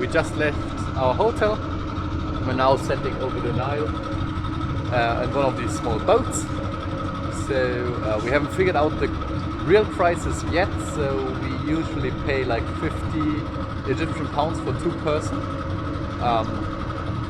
we just left our hotel. We're now sailing over the Nile in one of these small boats. So we haven't figured out the real prices yet, so we usually pay like 50 Egyptian pounds for 2 person,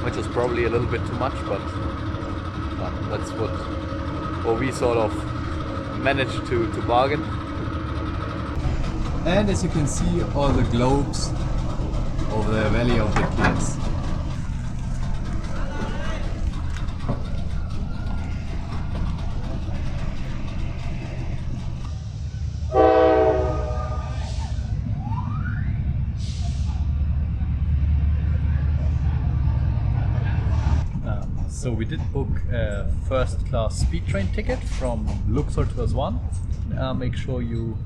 which is probably a little bit too much, but that's what we sort of managed to bargain. And as you can see, all the globes over the Valley of the Kings. So we did book a first class speed train ticket from Luxor to Aswan. Make sure you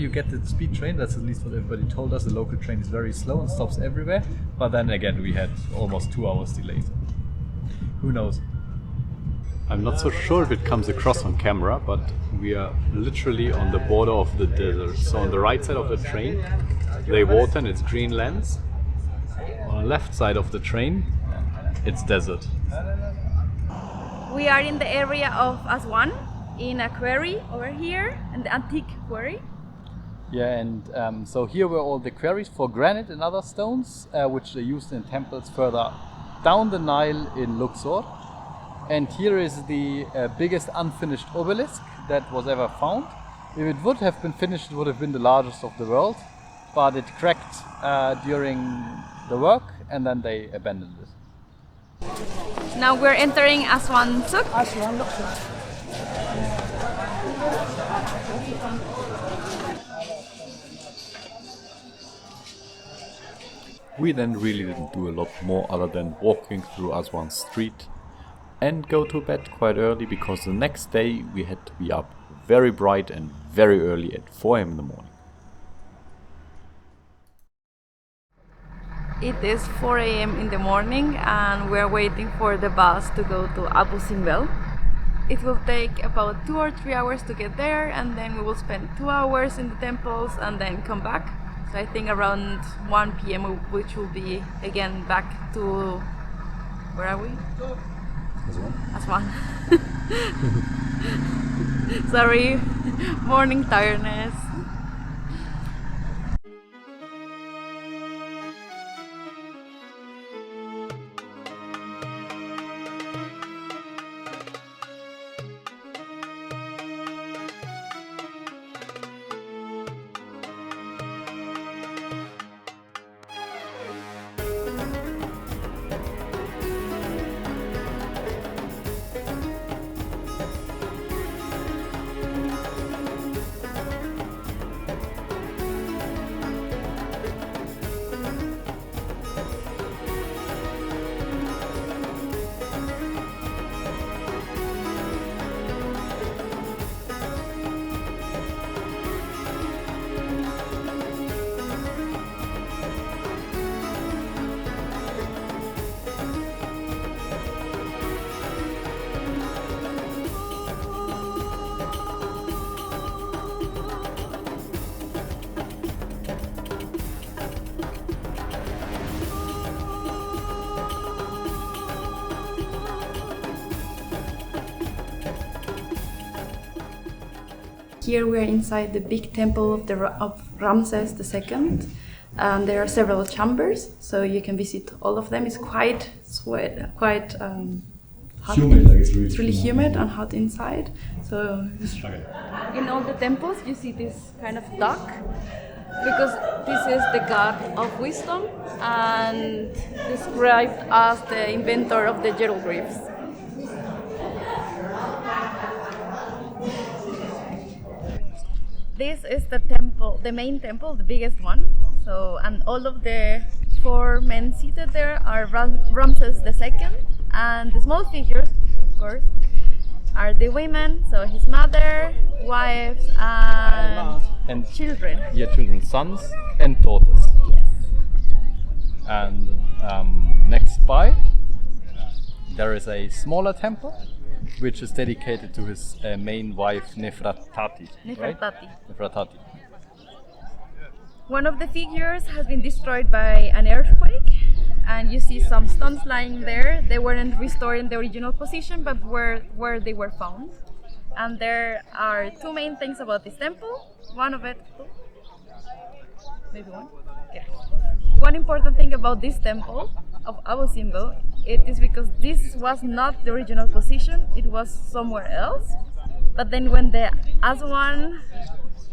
get the speed train. That's at least what everybody told us. The local train is very slow and stops everywhere. But then again, we had almost 2 hours delay. Who knows? I'm not so sure if it comes across on camera, but we are literally on the border of the desert. So on the right side of the train, they water and it's green lands. On the left side of the train, it's desert. We are in the area of Aswan, in a quarry over here, in the antique quarry. Yeah, and so here were all the quarries for granite and other stones, which they used in temples further down the Nile in Luxor. And here is the biggest unfinished obelisk that was ever found. If it would have been finished, it would have been the largest of the world, but it cracked during the work and then they abandoned it. Now we're entering Aswan Souk. Aswan Luxor. We then really didn't do a lot more other than walking through Aswan Street and go to bed quite early, because the next day we had to be up very bright and very early at 4 a.m. in the morning. It is 4 a.m. in the morning and we're waiting for the bus to go to Abu Simbel. It will take about 2 or 3 hours to get there, and then we will spend 2 hours in the temples and then come back. So I think around 1 p.m. which will be again back to... where are we? Aswan. Sorry, morning tiredness. Here we are inside the big temple of Ramses II. There are several chambers, so you can visit all of them. It's quite hot. Humid, like it's really humid and hot inside. So in all the temples you see this kind of duck, because this is the god of wisdom and described as the inventor of the hieroglyphs. This is the temple, the main temple, the biggest one. So, and all of the 4 men seated there are Ramses II, and the small figures, of course, are the women. So his mother, wives, and children. Yeah, children, sons and daughters. Yes. And next by, there is a smaller temple, which is dedicated to his main wife Nefertati. Nefertati. Right? Nefertati. One of the figures has been destroyed by an earthquake, and you see some stones lying there. They weren't restored in the original position, but where they were found. And there are two main things about this temple. One of it, maybe one. Okay. One important thing about this temple of Abu Simbel, it is because this was not the original position, it was somewhere else. But then when the Aswan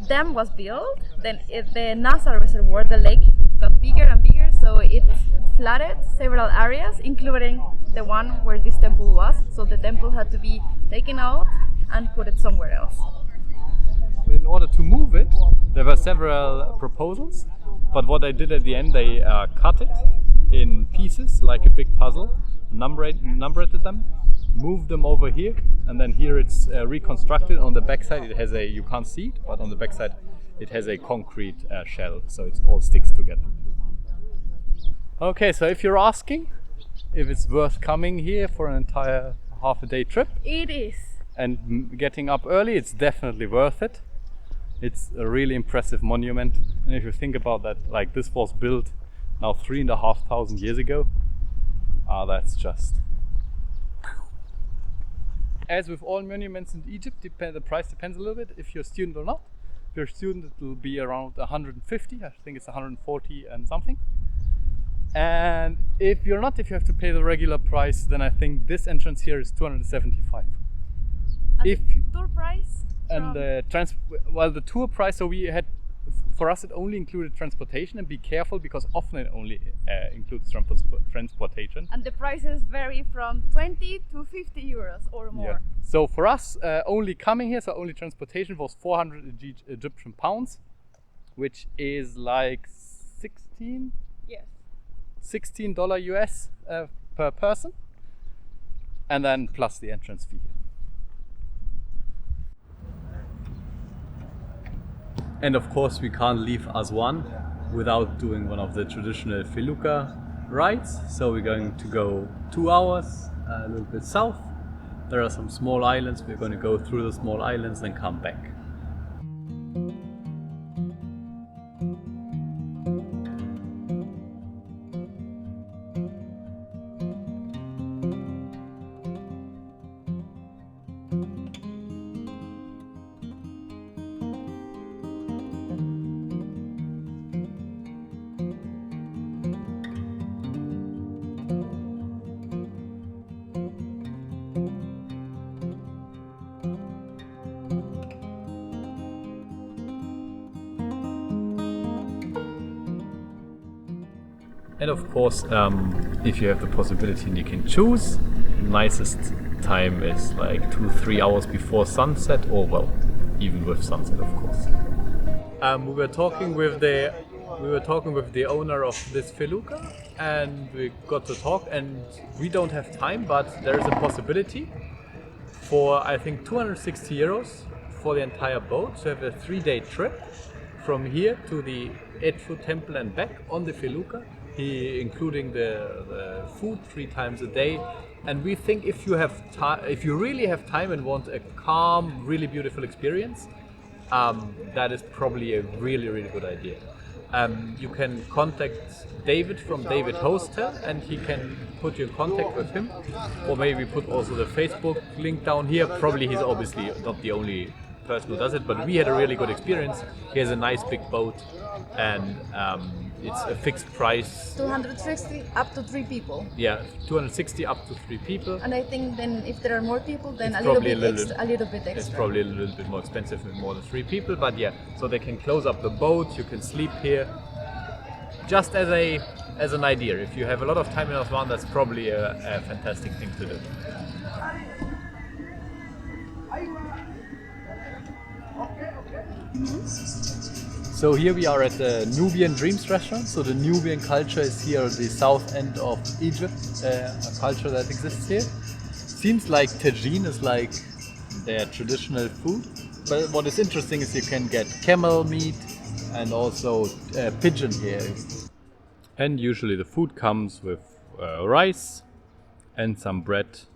dam was built, then the Nasser reservoir, the lake, got bigger and bigger, so it flooded several areas, including the one where this temple was. So the temple had to be taken out and put it somewhere else. In order to move it, there were several proposals, but what they did at the end, they cut it in pieces like a big puzzle, numbered them, moved them over here, and then here it's reconstructed. On the backside it has a, you can't see it, but on the backside it has a concrete shell, so it all sticks together. Okay, so if you're asking if it's worth coming here for an entire half a day trip, It is. and getting up early, it's definitely worth it. It's a really impressive monument, and if you think about that, like this was built now 3,500 years ago, that's just... As with all monuments in Egypt, the price depends a little bit if you're a student or not. If you're a student, it will be around 150, I think it's 140 and something. And if you're not, if you have to pay the regular price, then I think this entrance here is 275. And If the tour price? And the the tour price, so we had, for us it only included transportation, and be careful because often it only includes transportation. And the prices vary from 20 to 50 euros or more. Yeah. So for us, only coming here, so only transportation was 400 Egyptian pounds, which is like Yes. $16 US per person, and then plus the entrance fee. And of course we can't leave Aswan without doing one of the traditional felucca rides. So we're going to go 2 hours a little bit south. There are some small islands. We're going to go through the small islands and come back. And of course, if you have the possibility and you can choose, nicest time is like 2-3 hours before sunset, or well, even with sunset, of course. We were talking with the owner of this felucca, and we got to talk. And we don't have time, but there is a possibility for I think 260 euros for the entire boat to have a 3-day trip from here to the Edfu temple and back on the felucca. Including the food 3 times a day, and we think if you have if you really have time and want a calm, really beautiful experience, that is probably a really good idea. You can contact David from David Hostel, and he can put you in contact with him, or maybe put also the Facebook link down here. Probably he's obviously not the only person who does it, but we had a really good experience. He has a nice big boat, and it's a fixed price. 260 up to 3 people. Yeah, 260 up to 3 people. And I think then if there are more people, then It's a little probably bit a little- extra. It's probably a little bit more expensive with more than 3 people, but yeah, so they can close up the boat, you can sleep here. Just as an idea, if you have a lot of time in Aswan, that's probably a fantastic thing to do. So here we are at the Nubian Dreams restaurant. So the Nubian culture is here at the south end of Egypt, a culture that exists here. Seems like tagine is like their traditional food, but what is interesting is you can get camel meat and also pigeon here. And usually the food comes with rice and some bread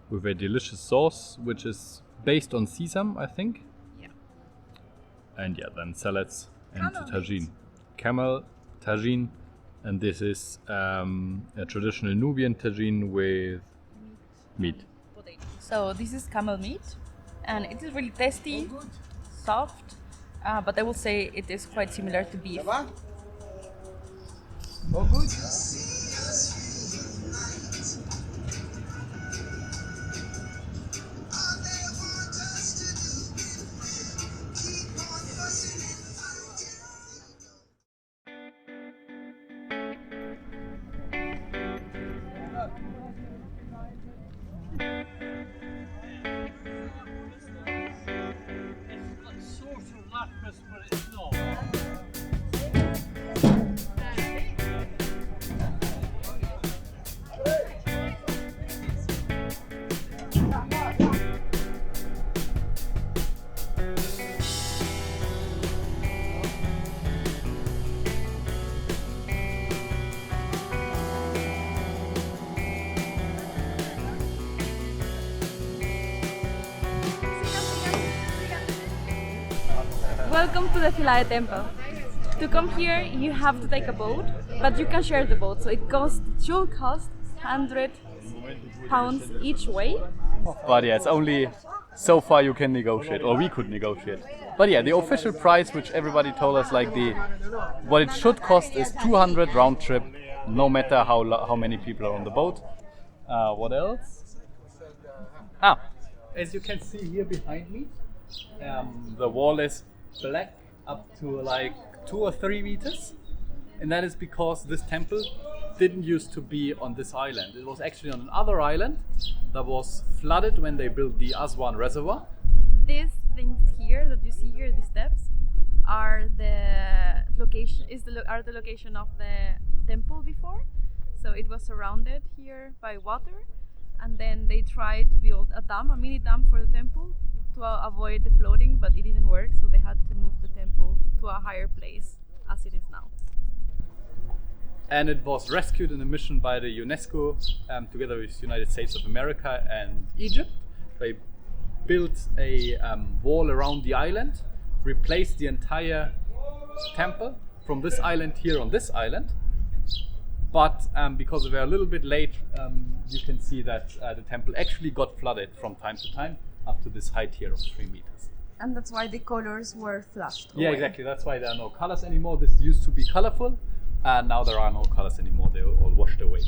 with a delicious sauce, which is based on sesame, I think. And yeah, then salads and tagine. camel tagine, and this is a traditional Nubian tagine with meat. So this is camel meat, and it is really tasty, soft, but I will say it is quite similar to beef. Oh, good. Welcome to the Philae Temple. To come here, you have to take a boat, but you can share the boat, so it should cost £100 each way. But yeah, it's only so far you can negotiate, or we could negotiate. But yeah, the official price, which everybody told us, like what it should cost is 200 round trip, no matter how many people are on the boat. What else? As you can see here behind me, the wall is black up to like 2 or 3 meters, and that is because this temple didn't used to be on this island. It was actually on another island that was flooded when they built the Aswan reservoir. These things here that you see here, the steps, are the location of the temple before. So it was surrounded here by water, and then they tried to build a mini dam for the temple to avoid the flooding, but it didn't work, so they had to move the temple to a higher place as it is now. And it was rescued in a mission by the UNESCO together with United States of America and Egypt. They built a wall around the island, replaced the entire temple from this island here on this island. But because we were a little bit late, you can see that the temple actually got flooded from time to time up to this height here of 3 meters. And that's why the colors were flushed away. Yeah, exactly. That's why there are no colors anymore. This used to be colorful, and now there are no colors anymore. They were all washed away.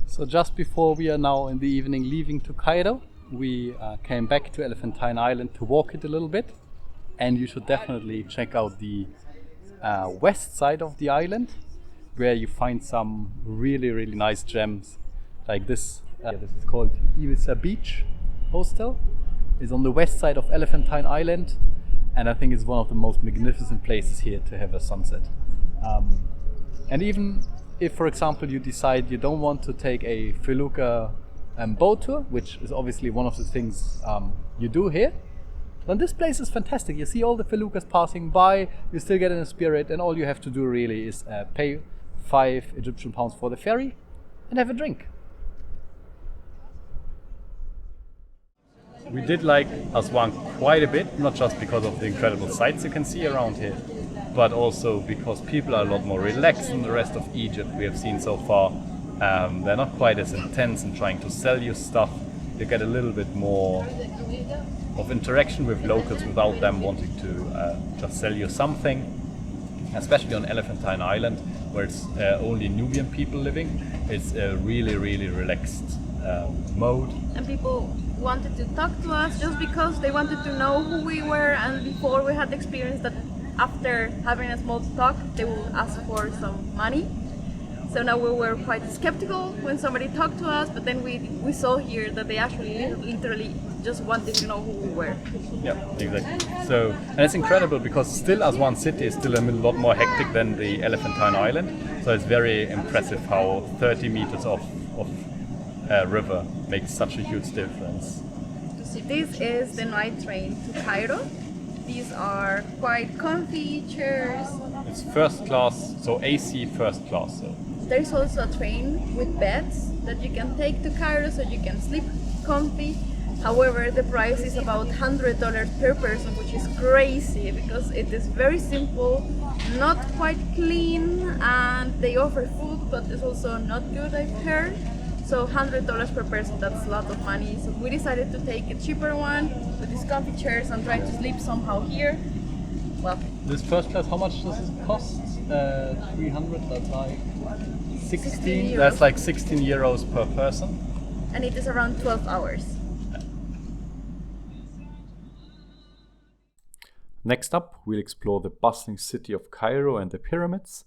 So just before we are now in the evening leaving to Cairo, we came back to Elephantine Island to walk it a little bit, and you should definitely check out the west side of the island, where you find some really nice gems like this. This is called Ibiza Beach Hostel. It's on the west side of Elephantine Island, and I think it's one of the most magnificent places here to have a sunset. And even if, for example, you decide you don't want to take a felucca boat tour, which is obviously one of the things you do here, then this place is fantastic. You see all the feluccas passing by, you still get in the spirit, and all you have to do really is pay 5 Egyptian pounds for the ferry and have a drink. We did like Aswan quite a bit, not just because of the incredible sights you can see around here, but also because people are a lot more relaxed than the rest of Egypt we have seen so far. They're not quite as intense in trying to sell you stuff. You get a little bit more of interaction with locals without them wanting to just sell you something. Especially on Elephantine Island, where it's only Nubian people living. It's a really, really relaxed mode. And people wanted to talk to us just because they wanted to know who we were, and before we had the experience that after having a small talk they will ask for some money. So now we were quite skeptical when somebody talked to us, but then we saw here that they actually literally just wanted to know who we were. Yeah, exactly. So, and it's incredible because still Aswan city is still a lot more hectic than the Elephantine Island. So it's very impressive how 30 meters of river makes such a huge difference. This is the night train to Cairo. These are quite comfy chairs. It's first class, so AC first class. So. There's also a train with beds that you can take to Cairo so you can sleep comfy. However, the price is about $100 per person, which is crazy because it is very simple, not quite clean, and they offer food, but it's also not good, I've heard. So $100 per person, that's a lot of money. So we decided to take a cheaper one with these comfy chairs and try to sleep somehow here. Well, this first class, how much does it cost? 300, that's like 16. That's like 16 euros per person. And it is around 12 hours. Next up, we'll explore the bustling city of Cairo and the pyramids,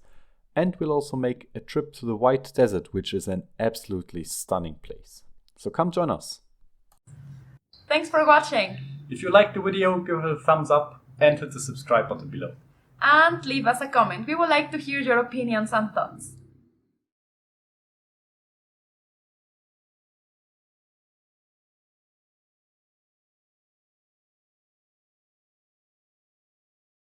and we'll also make a trip to the White Desert, which is an absolutely stunning place. So come join us. Thanks for watching. If you liked the video, give it a thumbs up and hit the subscribe button below. And leave us a comment. We would like to hear your opinions and thoughts.